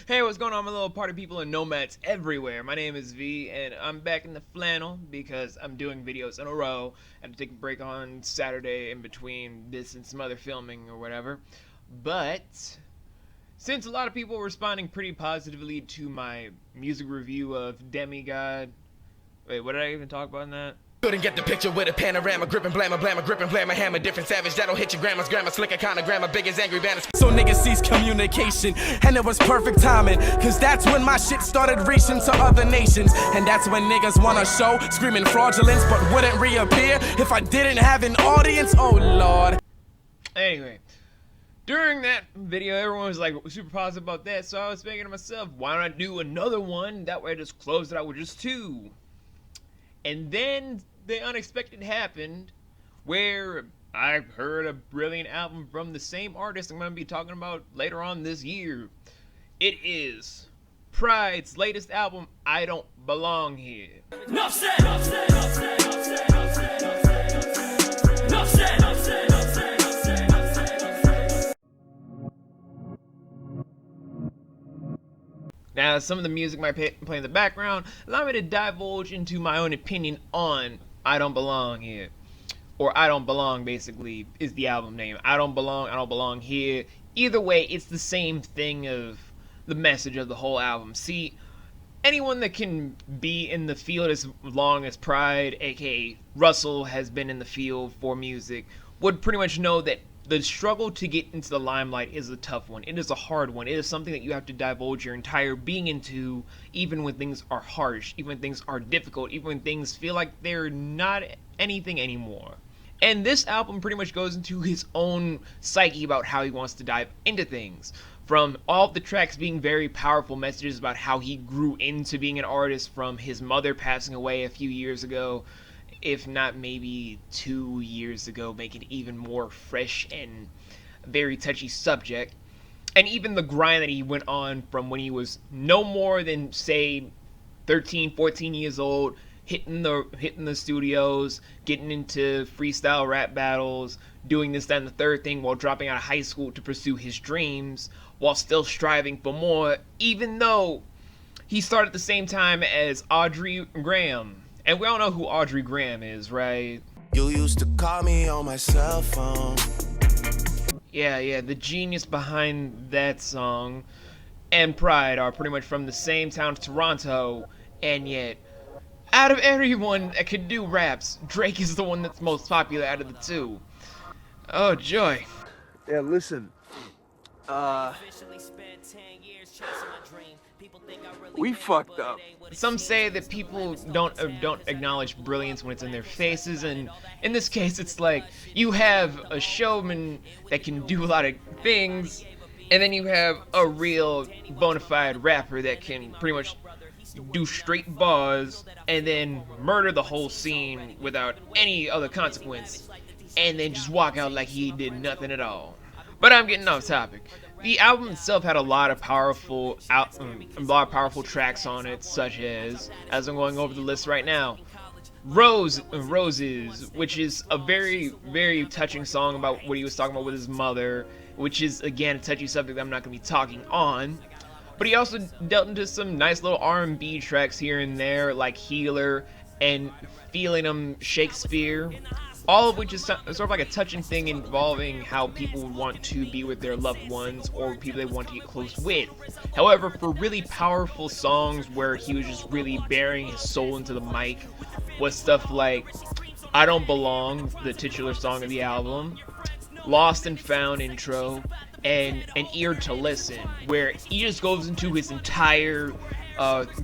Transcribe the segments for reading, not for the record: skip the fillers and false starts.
Hey, what's going on, my little party people and nomads everywhere? My name is V, and I'm back in the flannel because I'm doing videos in a row. I had to take a break on Saturday in between this and some other filming or whatever. But since a lot of people were responding pretty positively to my music review of Demigod, wait, what did I even talk about in that? Couldn't get the picture with a panorama, gripping blammer, gripping blammer, hammer, different savage, that'll hit your grandma's slicker kind of grammar, big as angry banners. So niggas cease communication, and it was perfect timing, cause that's when my shit started reaching to other nations, and that's when niggas wanna show, screaming fraudulence, but wouldn't reappear if I didn't have an audience, oh lord. Anyway, during that video, everyone was like super positive about that, so I was thinking to myself, why don't I do another one? That way I just close it out with just two. And then the unexpected happened, where I heard a brilliant album from the same artist I'm going to be talking about later on this year. It is Pryde's latest album, I Don't Belong Here. Enough said, enough said, enough said, enough said, enough said, enough said, enough said, enough said. Now, some of the music might play in the background. Allow me to divulge into my own opinion on I Don't Belong Here. Or I Don't Belong, basically, is the album name. I don't belong here. Either way, it's the same thing of the message of the whole album. See, anyone that can be in the field as long as Pryde, aka Russell, has been in the field for music, would pretty much know that the struggle to get into the limelight is a tough one. It is a hard one. It is something that you have to divulge your entire being into, even when things are harsh, even when things are difficult, even when things feel like they're not anything anymore. And this album pretty much goes into his own psyche about how he wants to dive into things. From all of the tracks being very powerful messages about how he grew into being an artist from his mother passing away a few years ago, if not maybe 2 years ago, make it even more fresh and very touchy subject. And even the grind that he went on from when he was no more than, say, 13, 14 years old, hitting the studios, getting into freestyle rap battles, doing this, that, and the third thing while dropping out of high school to pursue his dreams, while still striving for more, even though he started at the same time as Audrey Graham. And we all know who Audrey Graham is, right? You used to call me on my cell phone. Yeah, the genius behind that song and Pryde are pretty much from the same town, Toronto, and yet, out of everyone that could do raps, Drake is the one that's most popular out of the two. Oh, joy. Yeah, listen. We fucked up. Some say that people don't acknowledge brilliance when it's in their faces, and in this case it's like you have a showman that can do a lot of things, and then you have a real bona fide rapper that can pretty much do straight bars and then murder the whole scene without any other consequence, and then just walk out like he did nothing at all. But I'm getting off topic. The album itself had a lot of powerful tracks on it, such as I'm going over the list right now, Roses, which is a very, very touching song about what he was talking about with his mother, which is, again, a touchy subject that I'm not going to be talking on. But he also dealt into some nice little R&B tracks here and there, like Healer and Feeling 'em Shakespeare. All of which is sort of like a touching thing involving how people want to be with their loved ones or people they want to get close with. However, for really powerful songs where he was just really bearing his soul into the mic, was stuff like I Don't Belong, the titular song of the album, Lost and Found intro, and An Ear to Listen, where he just goes into his entire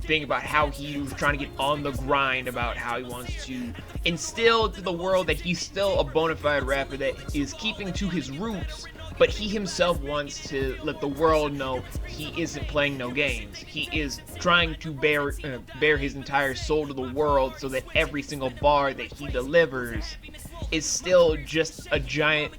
thing about how he was trying to get on the grind, about how he wants to instill to the world that he's still a bona fide rapper that is keeping to his roots, but he himself wants to let the world know he isn't playing no games. He is trying to bear his entire soul to the world so that every single bar that he delivers is still just a giant.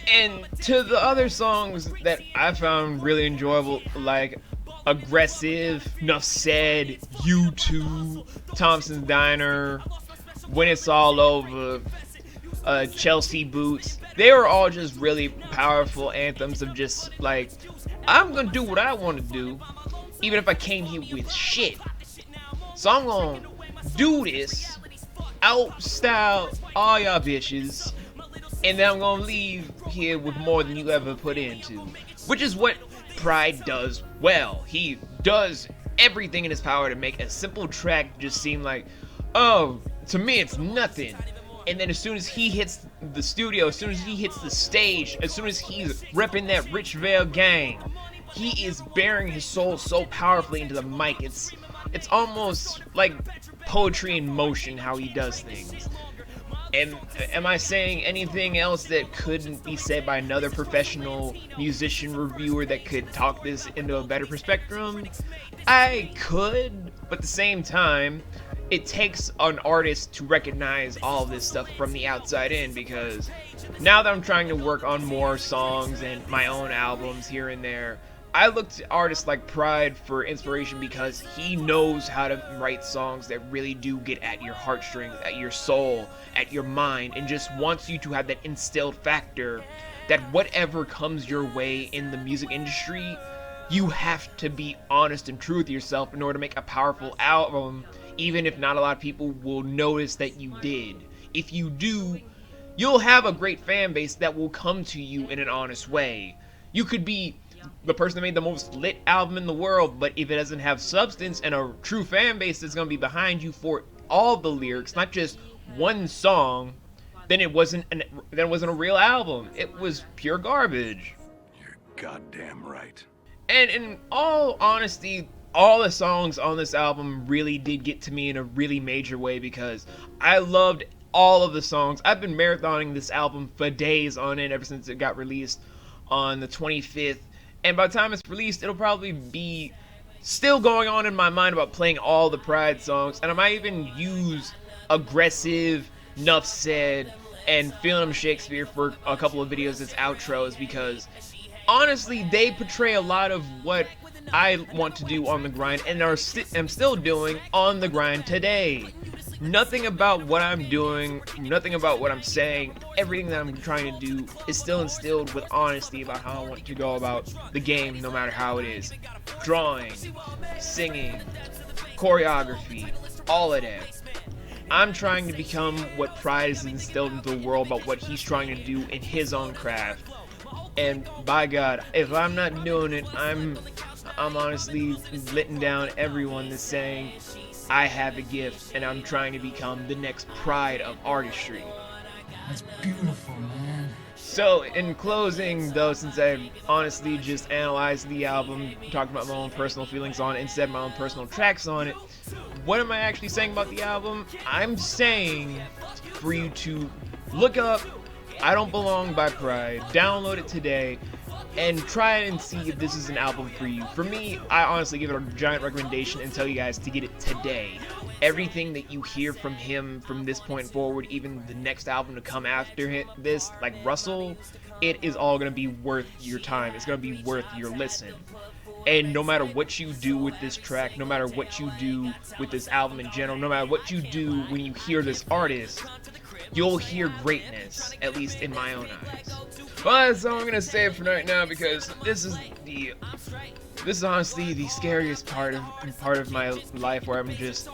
And to the other songs that I found really enjoyable, like Aggressive, Nuff Said, U2, Thompson's Diner, When It's All Over, Chelsea Boots. They were all just really powerful anthems of just like, I'm gonna do what I want to do, even if I came here with shit. So I'm gonna do this, outstyle all y'all bitches, and then I'm gonna leave here with more than you ever put into. Which is what Pryde does well. He does everything in his power to make a simple track just seem like, oh, to me it's nothing. And then as soon as he hits the studio, as soon as he hits the stage, as soon as he's repping that Richvale gang, he is bearing his soul so powerfully into the mic. It's almost like poetry in motion how he does things. And am I saying anything else that couldn't be said by another professional musician reviewer that could talk this into a better perspective? I could, but at the same time, it takes an artist to recognize all of this stuff from the outside in, because now that I'm trying to work on more songs and my own albums here and there, I look to artists like Pryde for inspiration because he knows how to write songs that really do get at your heartstrings, at your soul, at your mind, and just wants you to have that instilled factor that whatever comes your way in the music industry, you have to be honest and true with yourself in order to make a powerful album, even if not a lot of people will notice that you did. If you do, you'll have a great fan base that will come to you in an honest way. You could be the person that made the most lit album in the world, but if it doesn't have substance and a true fan base that's going to be behind you for all the lyrics, not just one song, then it wasn't a real album. It was pure garbage. You're goddamn right. And in all honesty, all the songs on this album really did get to me in a really major way because I loved all of the songs. I've been marathoning this album for days on end ever since it got released on the 25th. And by the time it's released, it'll probably be still going on in my mind about playing all the Pryde songs. And I might even use Aggressive, Nuff Said, and Feeling Shakespeare for a couple of videos as outros because honestly, they portray a lot of what I want to do on the grind and am still doing on the grind today. Nothing about what I'm doing, nothing about what I'm saying, everything that I'm trying to do is still instilled with honesty about how I want to go about the game, no matter how it is. Drawing, singing, choreography, all of that. I'm trying to become what Pryde has instilled into the world about what he's trying to do in his own craft. And by God, if I'm not doing it, I'm honestly letting down everyone that's saying I have a gift and I'm trying to become the next Pryde of artistry. That's beautiful, man. So in closing though, since I've honestly just analyzed the album, talked about my own personal feelings on it, and said my own personal tracks on it, what am I actually saying about the album? I'm saying for you to look up I Don't Belong by Pryde, download it today, and try and see if this is an album for you. For me, I honestly give it a giant recommendation and tell you guys to get it today. Everything that you hear from him from this point forward, even the next album to come after this, like Russell, it is all going to be worth your time. It's going to be worth your listen. And no matter what you do with this track, no matter what you do with this album in general, no matter what you do when you hear this artist, you'll hear greatness, at least in my own eyes. Well, that's all I'm gonna say for right now because this is honestly the scariest part of my life where I'm just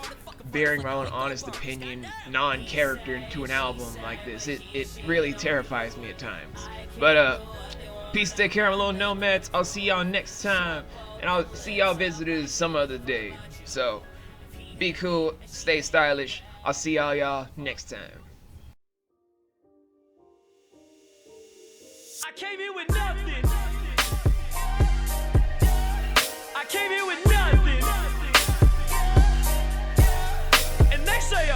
bearing my own honest opinion, non-character into an album like this. It really terrifies me at times. But peace, take care, I'm a little nomads. I'll see y'all next time, and I'll see y'all visitors some other day. So be cool, stay stylish. I'll see y'all next time. I came here with nothing. I came here with nothing. And they say